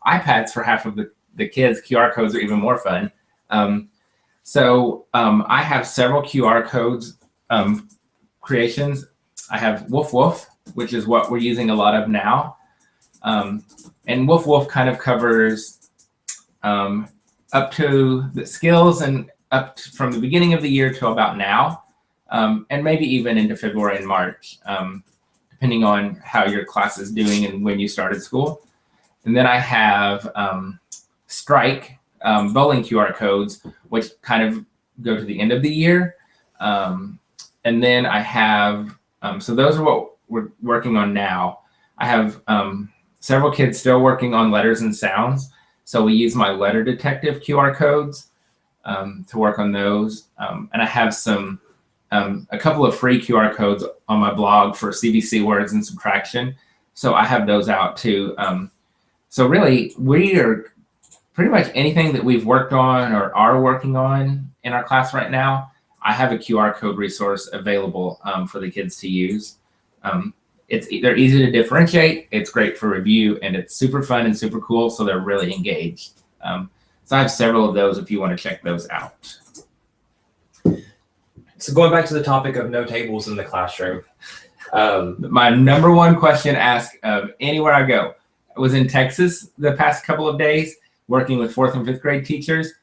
iPads for half of the kids, QR codes are even more fun. I have several QR codes creations. I have Woof Woof, which is what we're using a lot of now. And Woof Woof kind of covers up to the skills and up from the beginning of the year to about now, and maybe even into February and March, depending on how your class is doing and when you started school. And then I have Strike bowling QR codes, which kind of go to the end of the year. And then I have, so those are what we're working on now. I have several kids still working on letters and sounds. So we use my letter detective QR codes to work on those. And I have a couple of free QR codes on my blog for CVC words and subtraction. So I have those out too. So really, we are pretty much anything that we've worked on or are working on in our class right now, I have a QR code resource available for the kids to use. They're easy to differentiate, it's great for review, and it's super fun and super cool, so they're really engaged. So I have several of those if you want to check those out. So going back to the topic of no tables in the classroom. My number one question asked of anywhere I go. I was in Texas the past couple of days working with 4th and 5th grade teachers.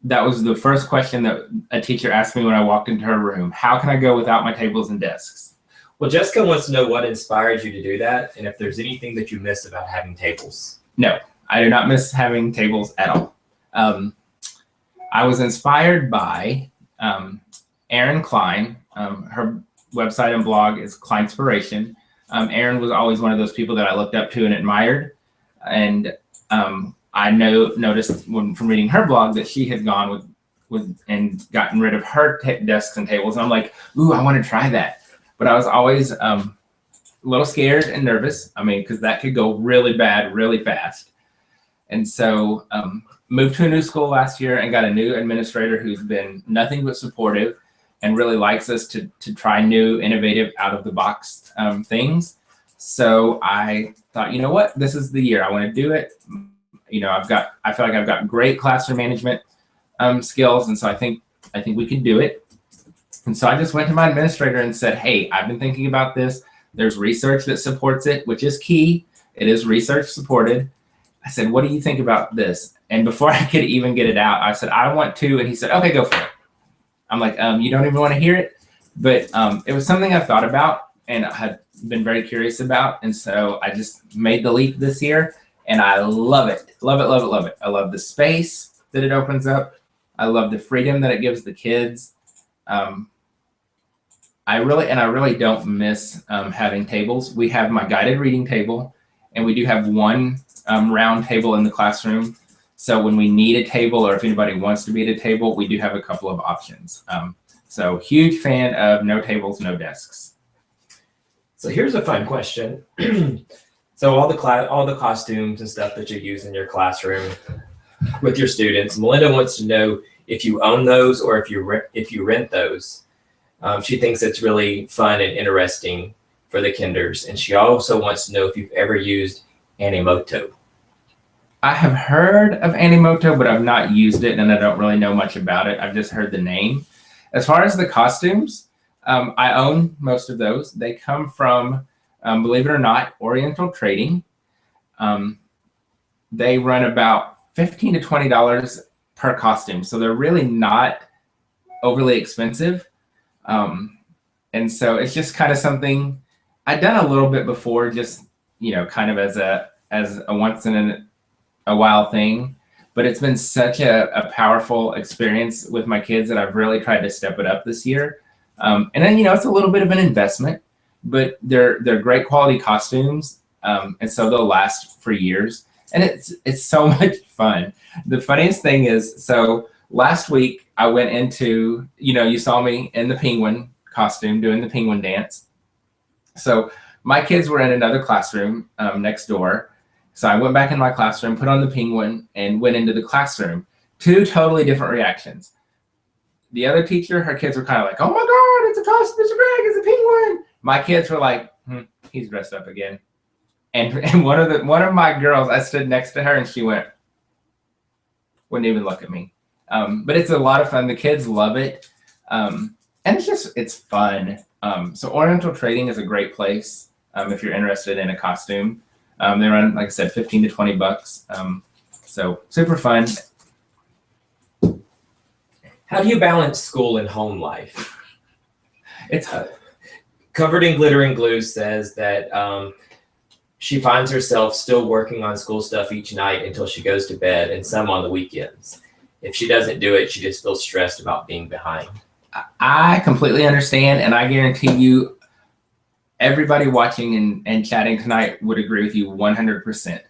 That was the first question that a teacher asked me when I walked into her room. How can I go without my tables and desks? Well, Jessica wants to know what inspired you to do that and if there's anything that you miss about having tables. No, I do not miss having tables at all. I was inspired by Erin Klein. Her website and blog is Kleinspiration. Erin was always one of those people that I looked up to and admired. And I noticed from reading her blog that she had gone with and gotten rid of her desks and tables. And I'm like, ooh, I want to try that. But I was always a little scared and nervous. I mean, because that could go really bad really fast. And so moved to a new school last year and got a new administrator who's been nothing but supportive and really likes us to try new, innovative, out-of-the-box things. So I thought, you know what, this is the year. I want to do it. You know, I feel like I've got great classroom management skills, and so I think we can do it. And so I just went to my administrator and said, hey, I've been thinking about this. There's research that supports it, which is key. It is research supported. I said, what do you think about this? And before I could even get it out, I said, I want to. And he said, okay, go for it. I'm like, you don't even want to hear it? But it was something I thought about and I had been very curious about. And so I just made the leap this year and I love it. Love it, love it, love it. I love the space that it opens up. I love the freedom that it gives the kids. I really don't miss having tables. We have my guided reading table, and we do have one round table in the classroom. So when we need a table, or if anybody wants to be at a table, we do have a couple of options. So huge fan of no tables, no desks. So here's a fun question. So all the costumes and stuff that you use in your classroom with your students, Melinda wants to know if you own those or if you rent those. She thinks it's really fun and interesting for the kinders, and she also wants to know if you've ever used Animoto. I have heard of Animoto, but I've not used it, and I don't really know much about it. I've just heard the name. As far as the costumes, I own most of those. They come from, believe it or not, Oriental Trading. They run about $15 to $20 per costume, so they're really not overly expensive. And so it's just kind of something I'd done a little bit before, just, kind of as a once in a while thing, but it's been such a powerful experience with my kids that I've really tried to step it up this year. And then, it's a little bit of an investment, but they're great quality costumes. And so they'll last for years, and it's so much fun. The funniest thing is, so last week I went into, you saw me in the penguin costume doing the penguin dance. So my kids were in another classroom next door. So I went back in my classroom, put on the penguin, and went into the classroom. Two totally different reactions. The other teacher, her kids were kind of like, "Oh my God, it's a costume, Mr. Greg, it's a penguin." My kids were like, "He's dressed up again." And one of my girls, I stood next to her and she wouldn't even look at me. But it's a lot of fun. The kids love it. And it's fun. So Oriental Trading is a great place if you're interested in a costume. They run, like I said, $15 to $20. So super fun. How do you balance school and home life? It's Covered in Glitter and Glue says that she finds herself still working on school stuff each night until she goes to bed, and some on the weekends. If she doesn't do it, she just feels stressed about being behind. I completely understand, and I guarantee you everybody watching and chatting tonight would agree with you 100%.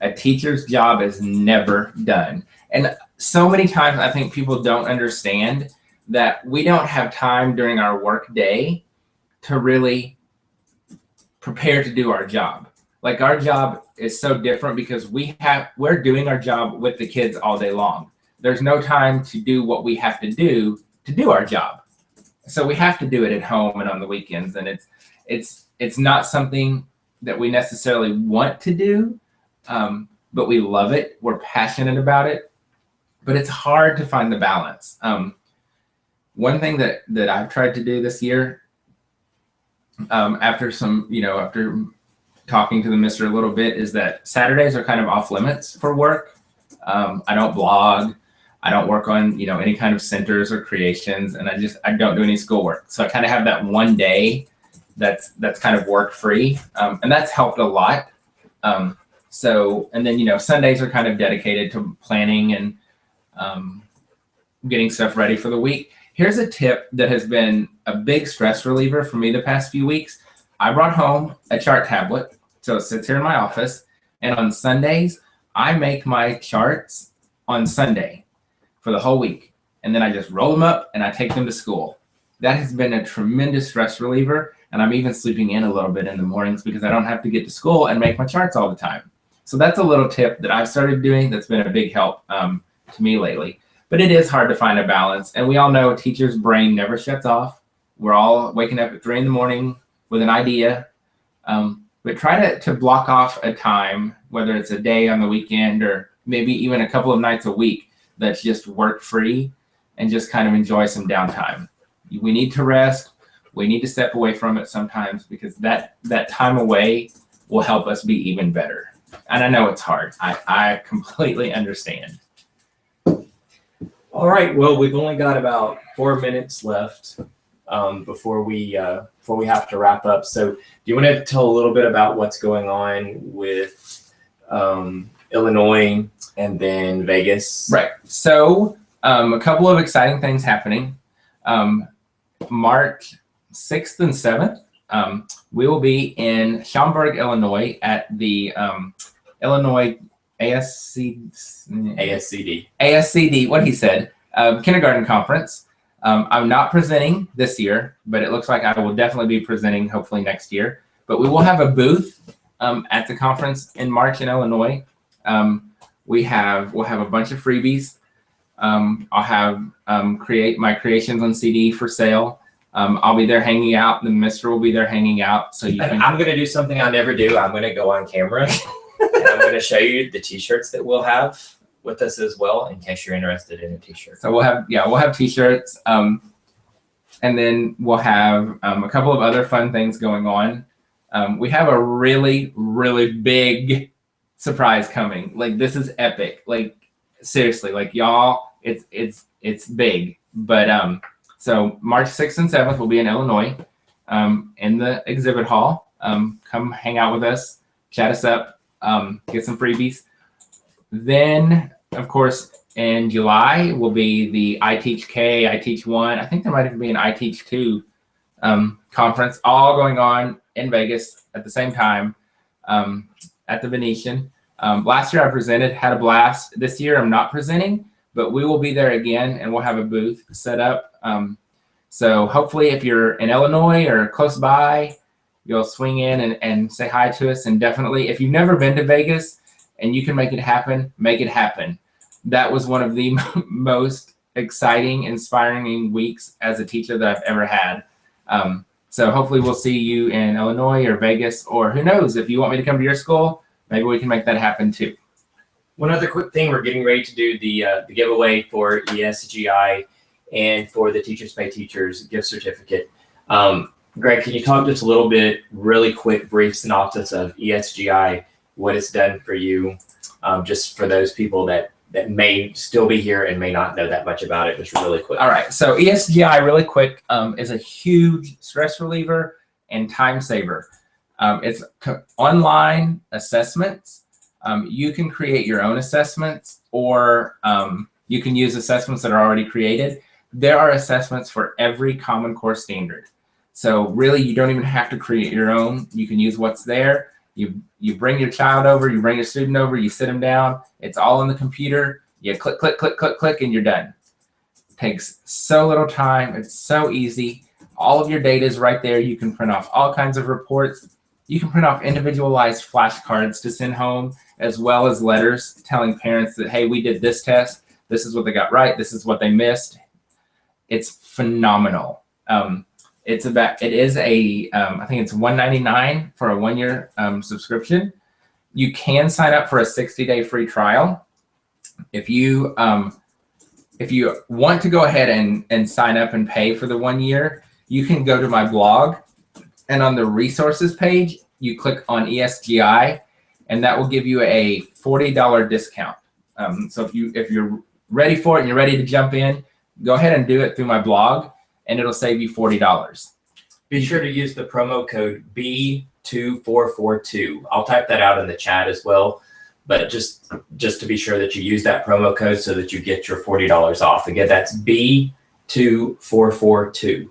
A teacher's job is never done. And so many times I think people don't understand that we don't have time during our work day to really prepare to do our job. Like, our job is so different because we're doing our job with the kids all day long. There's no time to do what we have to do our job. So we have to do it at home and on the weekends. And it's not something that we necessarily want to do, but we love it. We're passionate about it, but it's hard to find the balance. One thing that I've tried to do this year, after talking to the mister a little bit, is that Saturdays are kind of off limits for work. I don't blog. I don't work on, any kind of centers or creations, and I don't do any schoolwork. So I kind of have that one day that's kind of work free. And that's helped a lot. And then, Sundays are kind of dedicated to planning and getting stuff ready for the week. Here's a tip that has been a big stress reliever for me the past few weeks. I brought home a chart tablet, so it sits here in my office. And on Sundays, I make my charts on Sunday for the whole week. And then I just roll them up and I take them to school. That has been a tremendous stress reliever. And I'm even sleeping in a little bit in the mornings because I don't have to get to school and make my charts all the time. So that's a little tip that I've started doing that's been a big help to me lately. But it is hard to find a balance. And we all know a teacher's brain never shuts off. We're all waking up at 3 a.m. with an idea. But try to block off a time, whether it's a day on the weekend or maybe even a couple of nights a week, that's just work free and just kind of enjoy some downtime. We need to rest. We need to step away from it sometimes because that time away will help us be even better. And I know it's hard. I completely understand. All right. Well, we've only got about 4 minutes left before we have to wrap up. So do you want to tell a little bit about what's going on with Illinois and then Vegas? Right. So a couple of exciting things happening. March 6th and 7th, we will be in Schaumburg, Illinois at the Illinois ASCD, what he said, kindergarten conference. I'm not presenting this year, but it looks like I will definitely be presenting hopefully next year. But we will have a booth at the conference in March in Illinois. We'll have a bunch of freebies. I'll have create my creations on CD for sale. I'll be there hanging out. The mister will be there hanging out. So you can. I'm going to do something I never do. I'm going to go on camera and I'm going to show you the t-shirts that we'll have with us as well, in case you're interested in a t-shirt. So we'll have t-shirts. And then we'll have a couple of other fun things going on. We have a really, really big surprise coming. Like, this is epic. Like, seriously, like, y'all, it's big. But so March 6th and 7th will be in Illinois, in the exhibit hall. Come hang out with us, chat us up, get some freebies. Then, of course, in July will be the I Teach K, I Teach 1. I think there might even be an I Teach 2 conference, all going on in Vegas at the same time at the Venetian. Last year I presented, had a blast. This year I'm not presenting, but we will be there again and we'll have a booth set up. So hopefully if you're in Illinois or close by, you'll swing in and say hi to us. And definitely, if you've never been to Vegas and you can make it happen, make it happen. That was one of the most exciting, inspiring weeks as a teacher that I've ever had. So hopefully we'll see you in Illinois or Vegas, or who knows, if you want me to come to your school, maybe we can make that happen too. One other quick thing, we're getting ready to do the giveaway for ESGI and for the Teachers Pay Teachers gift certificate. Greg, can you talk just a little bit, really quick, brief synopsis of ESGI, what it's done for you, just for those people that may still be here and may not know that much about it, just really quick. All right, so ESGI, really quick, is a huge stress reliever and time saver. It's online assessments. You can create your own assessments, or you can use assessments that are already created. There are assessments for every Common Core standard. So really, you don't even have to create your own. You can use what's there. You bring your child over, you bring your student over, you sit them down. It's all in the computer. You click, click, click, click, click, and you're done. It takes so little time. It's so easy. All of your data is right there. You can print off all kinds of reports. You can print off individualized flashcards to send home, as well as letters telling parents that, hey, we did this test. This is what they got right. This is what they missed. It's phenomenal. I think it's $199 for a 1-year subscription. You can sign up for a 60-day free trial. If you want to go ahead and sign up and pay for the 1 year, you can go to my blog, and on the resources page, you click on ESGI, and that will give you a $40 discount. So if you're ready for it and you're ready to jump in, go ahead and do it through my blog, and it'll save you $40. Be sure to use the promo code B2442. I'll type that out in the chat as well, but just to be sure that you use that promo code so that you get your $40 off. Again, that's B2442.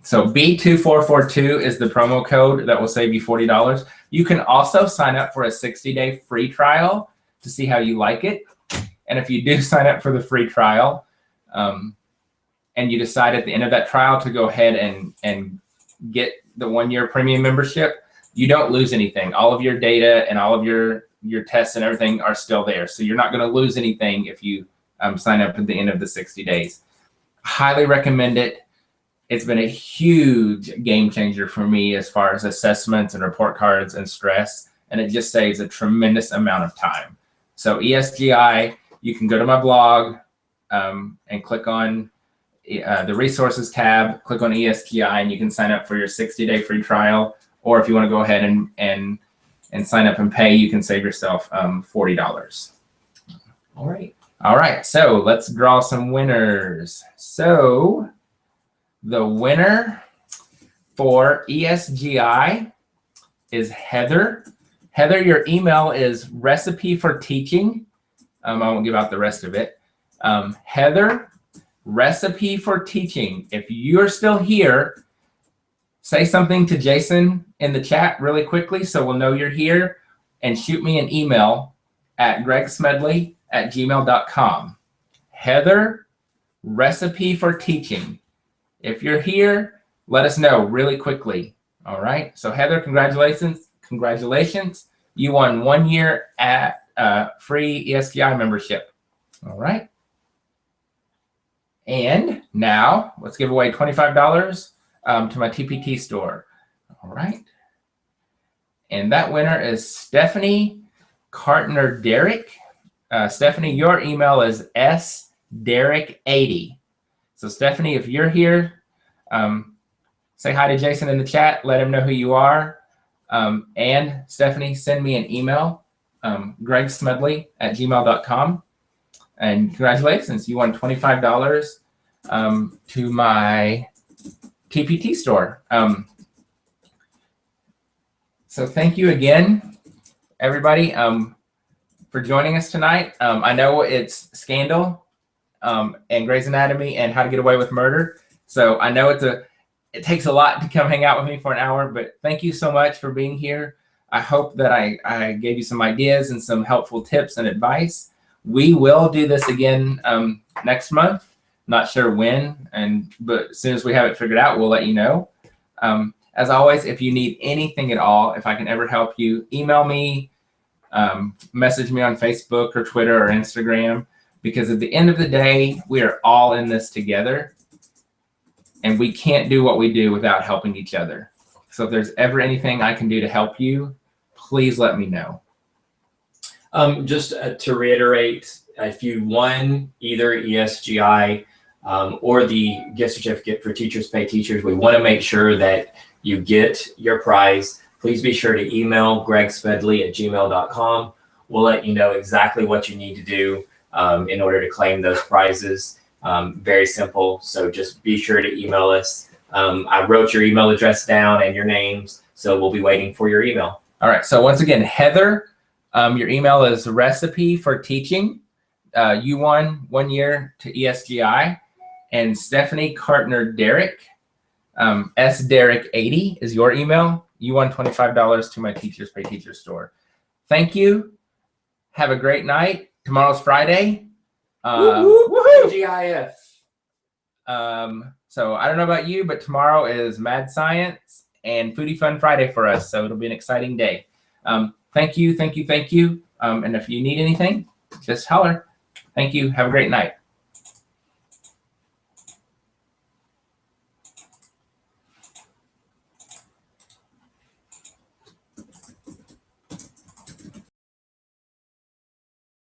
So B2442 is the promo code that will save you $40. You can also sign up for a 60-day free trial to see how you like it. And if you do sign up for the free trial, and you decide at the end of that trial to go ahead and get the 1-year premium membership, you don't lose anything. All of your data and all of your tests and everything are still there. So you're not going to lose anything if you sign up at the end of the 60 days. Highly recommend it. It's been a huge game changer for me as far as assessments and report cards and stress, and it just saves a tremendous amount of time. So ESGI, you can go to my blog and click on the resources tab, click on ESGI, and you can sign up for your 60-day free trial. Or if you want to go ahead and sign up and pay, you can save yourself $40. All right. So let's draw some winners. So The winner for ESGI is Heather. Heather, your email is recipe for teaching. I won't give out the rest of it. Heather, recipe for teaching. If you're still here, say something to Jason in the chat really quickly so we'll know you're here, and shoot me an email at gregsmedley@gmail.com. Heather, recipe for teaching. If you're here, let us know really quickly. All right. So Heather, congratulations. Congratulations. You won 1 year at free ESGI membership. All right. And now let's give away $25 to my TPT store. All right. And that winner is Stephanie Cartner Derrick. Stephanie, your email is sderrick80. So Stephanie, if you're here, say hi to Jason in the chat. Let him know who you are. And Stephanie, send me an email, gregsmedley@gmail.com. And congratulations, you won $25 to my TPT store. So thank you again, everybody, for joining us tonight. I know it's Scandal and Grey's Anatomy and How to Get Away with Murder. So I know it takes a lot to come hang out with me for an hour, but thank you so much for being here. I hope that I gave you some ideas and some helpful tips and advice. We will do this again next month. Not sure when, but as soon as we have it figured out, we'll let you know. As always, if you need anything at all, if I can ever help you, email me, message me on Facebook or Twitter or Instagram, because at the end of the day, we are all in this together, and we can't do what we do without helping each other. So if there's ever anything I can do to help you, please let me know. Just to reiterate, if you won either ESGI or the gift certificate for Teachers Pay Teachers, we want to make sure that you get your prize. Please be sure to email gregsmedley@gmail.com. We'll let you know exactly what you need to do in order to claim those prizes. Very simple. So just be sure to email us. I wrote your email address down and your names, so we'll be waiting for your email. All right. So once again, Heather, your email is recipe for teaching. You won 1 year to ESGI. And Stephanie Cartner Derrick, sderrick80 is your email. You won $25 to my Teachers Pay Teachers store. Thank you. Have a great night. Tomorrow's Friday. GIF. So I don't know about you, but tomorrow is Mad Science and Foodie Fun Friday for us. So it'll be an exciting day. Thank you. And if you need anything, just holler. Thank you. Have a great night.